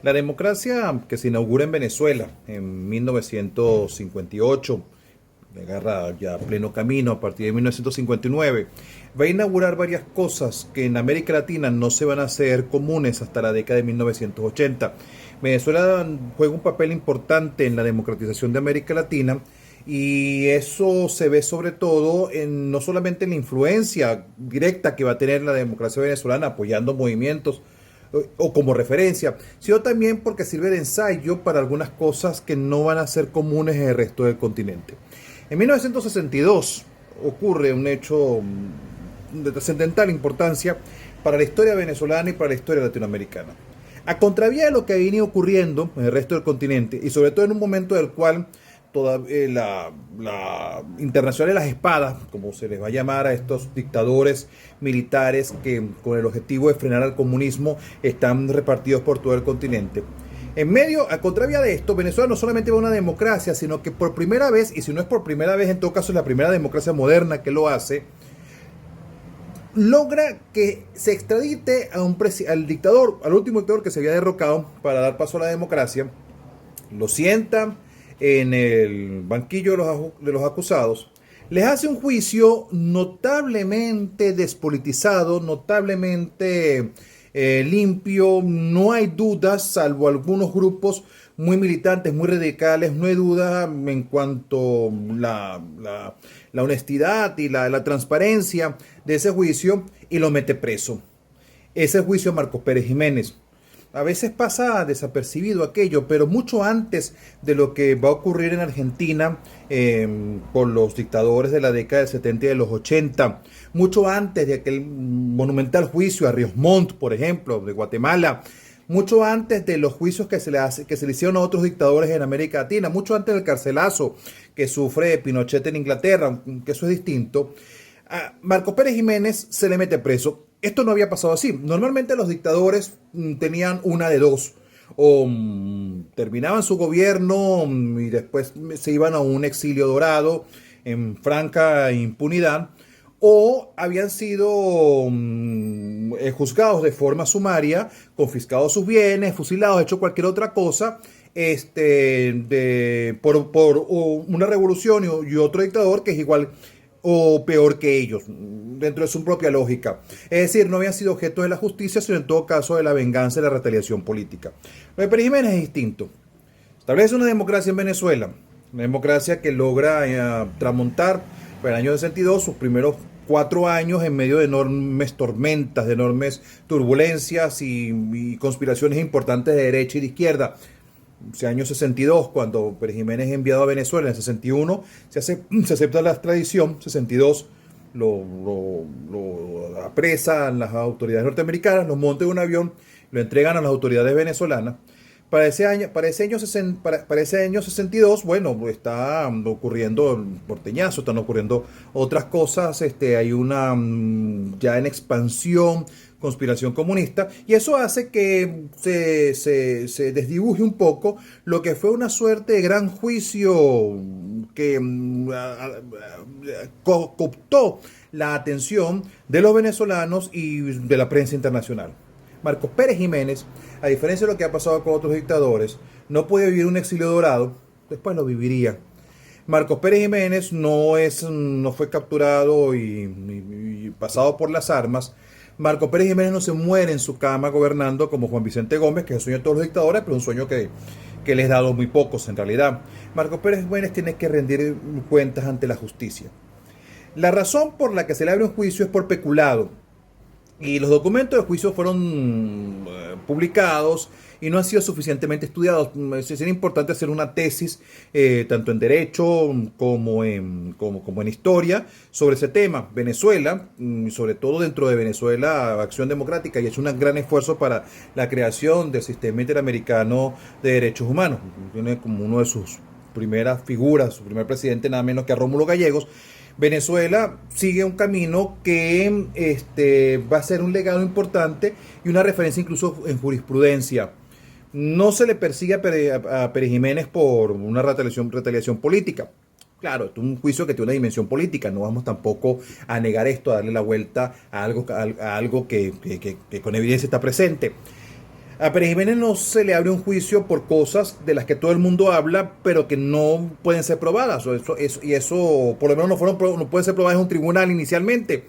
La democracia que se inaugura en Venezuela en 1958, agarra ya pleno camino a partir de 1959, va a inaugurar varias cosas que en América Latina no se van a hacer comunes hasta la década de 1980. Venezuela juega un papel importante en la democratización de América Latina y eso se ve sobre todo en no solamente en la influencia directa que va a tener la democracia venezolana apoyando movimientos o como referencia, sino también porque sirve de ensayo para algunas cosas que no van a ser comunes en el resto del continente. En 1962 ocurre un hecho de trascendental importancia para la historia venezolana y para la historia latinoamericana. A contravía de lo que ha venido ocurriendo en el resto del continente, y sobre todo en un momento del cual toda la internacional de las espadas, como se les va a llamar a estos dictadores militares que con el objetivo de frenar al comunismo están repartidos por todo el continente. En medio, a contravía de esto, Venezuela no solamente va a una democracia, sino que por primera vez, y si no es por primera vez, en todo caso es la primera democracia moderna que lo hace, logra que se extradite al dictador, al último dictador que se había derrocado para dar paso a la democracia, lo sienta en el banquillo de los acusados, les hace un juicio notablemente despolitizado, notablemente limpio, no hay dudas, salvo algunos grupos muy militantes, muy radicales, no hay duda en cuanto la honestidad y la transparencia de ese juicio, y lo mete preso. Ese juicio a Marcos Pérez Jiménez. A veces pasa desapercibido aquello, pero mucho antes de lo que va a ocurrir en Argentina por los dictadores de la década del 70 y de los 80, mucho antes de aquel monumental juicio a Ríos Montt, por ejemplo, de Guatemala, mucho antes de los juicios que se le hicieron a otros dictadores en América Latina, mucho antes del carcelazo que sufre Pinochet en Inglaterra, que eso es distinto, a Marcos Pérez Jiménez se le mete preso. Esto no había pasado así. Normalmente los dictadores tenían una de dos. O terminaban su gobierno y después se iban a un exilio dorado en franca impunidad, o habían sido juzgados de forma sumaria, confiscados sus bienes, fusilados, hecho cualquier otra cosa, por una revolución y otro dictador que es igual o peor que ellos, dentro de su propia lógica. Es decir, no habían sido objetos de la justicia, sino en todo caso de la venganza y la retaliación política. Lo de Pérez Jiménez es distinto. Establece una democracia en Venezuela, una democracia que logra tramontar para el año 62 sus primeros 4 años en medio de enormes tormentas, de enormes turbulencias y conspiraciones importantes de derecha y de izquierda. Ese año 62, cuando Pérez Jiménez es enviado a Venezuela, en el 61 se acepta la extradición, 62 lo apresan las autoridades norteamericanas, lo montan en un avión, lo entregan a las autoridades venezolanas. Para ese año 62, bueno, está ocurriendo porteñazo, están ocurriendo otras cosas, hay una ya en expansión conspiración comunista, y eso hace que se desdibuje un poco lo que fue una suerte de gran juicio que cooptó la atención de los venezolanos y de la prensa internacional. Marcos Pérez Jiménez, a diferencia de lo que ha pasado con otros dictadores, no puede vivir un exilio dorado, después lo viviría. Marcos Pérez Jiménez no fue capturado y pasado por las armas. Marcos Pérez Jiménez no se muere en su cama gobernando como Juan Vicente Gómez, que es el sueño de todos los dictadores, pero un sueño que les ha dado muy pocos en realidad. Marcos Pérez Jiménez tiene que rendir cuentas ante la justicia. La razón por la que se le abre un juicio es por peculado. Y los documentos de juicio fueron publicados y no han sido suficientemente estudiados. Es importante hacer una tesis, tanto en derecho como en historia, sobre ese tema. Venezuela, sobre todo dentro de Venezuela, Acción Democrática, y ha hecho un gran esfuerzo para la creación del sistema interamericano de derechos humanos. Tiene como uno de sus primeras figuras, su primer presidente, nada menos que a Rómulo Gallegos. Venezuela sigue un camino que va a ser un legado importante y una referencia incluso en jurisprudencia. No se le persigue a Pérez Jiménez por una retaliación política. Claro, esto es un juicio que tiene una dimensión política, no vamos tampoco a negar esto, a darle la vuelta a algo que con evidencia está presente. A Pérez Jiménez no se le abre un juicio por cosas de las que todo el mundo habla, pero que no pueden ser probadas. Y eso, por lo menos, no pueden ser probadas en un tribunal inicialmente.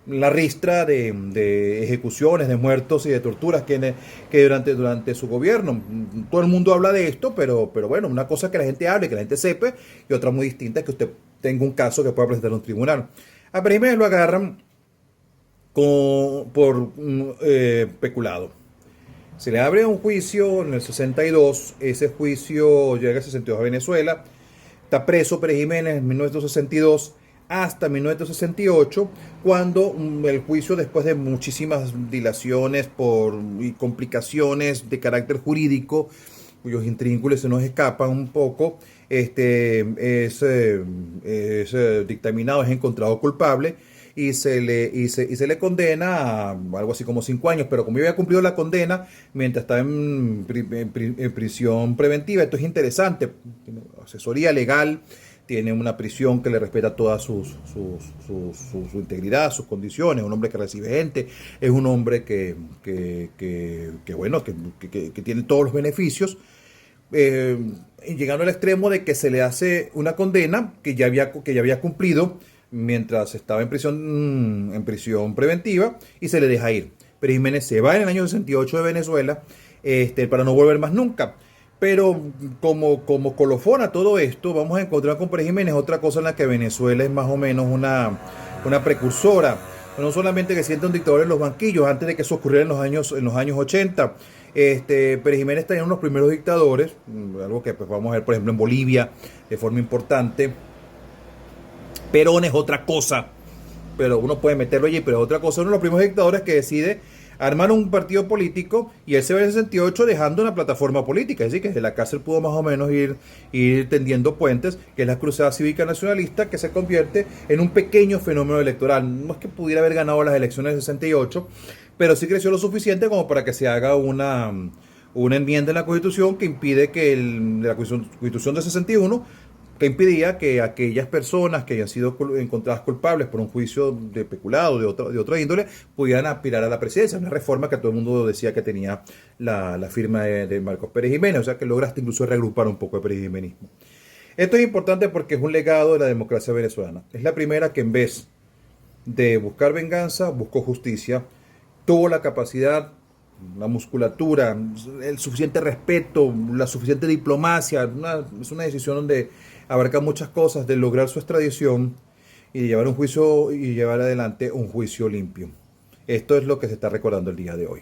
La ristra de ejecuciones, de muertos y de torturas que durante su gobierno. Todo el mundo habla de esto, pero bueno, una cosa es que la gente hable, que la gente sepa, y otra muy distinta es que usted tenga un caso que pueda presentar en un tribunal. A Pérez Jiménez lo agarran por peculado. Se le abre un juicio en el 62, ese juicio llega al 62 a Venezuela, está preso Pérez Jiménez en 1962 hasta 1968, cuando el juicio, después de muchísimas dilaciones y complicaciones de carácter jurídico, cuyos intrínculos se nos escapan un poco, es dictaminado, es encontrado culpable y se le condena a algo así como 5 años, pero como yo había cumplido la condena mientras estaba en prisión preventiva. Esto es interesante, tiene asesoría legal, tiene una prisión que le respeta toda su integridad, sus condiciones, un hombre que recibe gente, es un hombre bueno, que tiene todos los beneficios, llegando al extremo de que se le hace una condena que ya había cumplido mientras estaba en prisión preventiva, y se le deja ir. Pérez Jiménez se va en el año 68 de Venezuela, para no volver más nunca. Pero como colofón a todo esto, vamos a encontrar con Pérez Jiménez otra cosa en la que Venezuela es más o menos una precursora. No solamente que siente un dictador en los banquillos, antes de que eso ocurriera en los años 80. Pérez Jiménez está en unos primeros dictadores, algo que pues vamos a ver, por ejemplo, en Bolivia, de forma importante. Perón es otra cosa, pero uno puede meterlo allí, pero es otra cosa. Uno de los primeros dictadores que decide armar un partido político, y él se va en el 68 dejando una plataforma política, es decir, que desde la cárcel pudo más o menos ir tendiendo puentes, que es la Cruzada Cívica Nacionalista, que se convierte en un pequeño fenómeno electoral. No es que pudiera haber ganado las elecciones del 68, pero sí creció lo suficiente como para que se haga una enmienda en la Constitución que impide que la Constitución de 61, que impedía que aquellas personas que hayan sido encontradas culpables por un juicio de peculado de otra índole pudieran aspirar a la presidencia. Una reforma que todo el mundo decía que tenía la firma de Marcos Pérez Jiménez, o sea que lograste incluso reagrupar un poco el Pérez Jiménismo. Esto es importante porque es un legado de la democracia venezolana. Es la primera que, en vez de buscar venganza, buscó justicia, tuvo la capacidad, la musculatura, el suficiente respeto, la suficiente diplomacia. Es una decisión donde abarca muchas cosas, de lograr su extradición y de llevar un juicio y llevar adelante un juicio limpio. Esto es lo que se está recordando el día de hoy.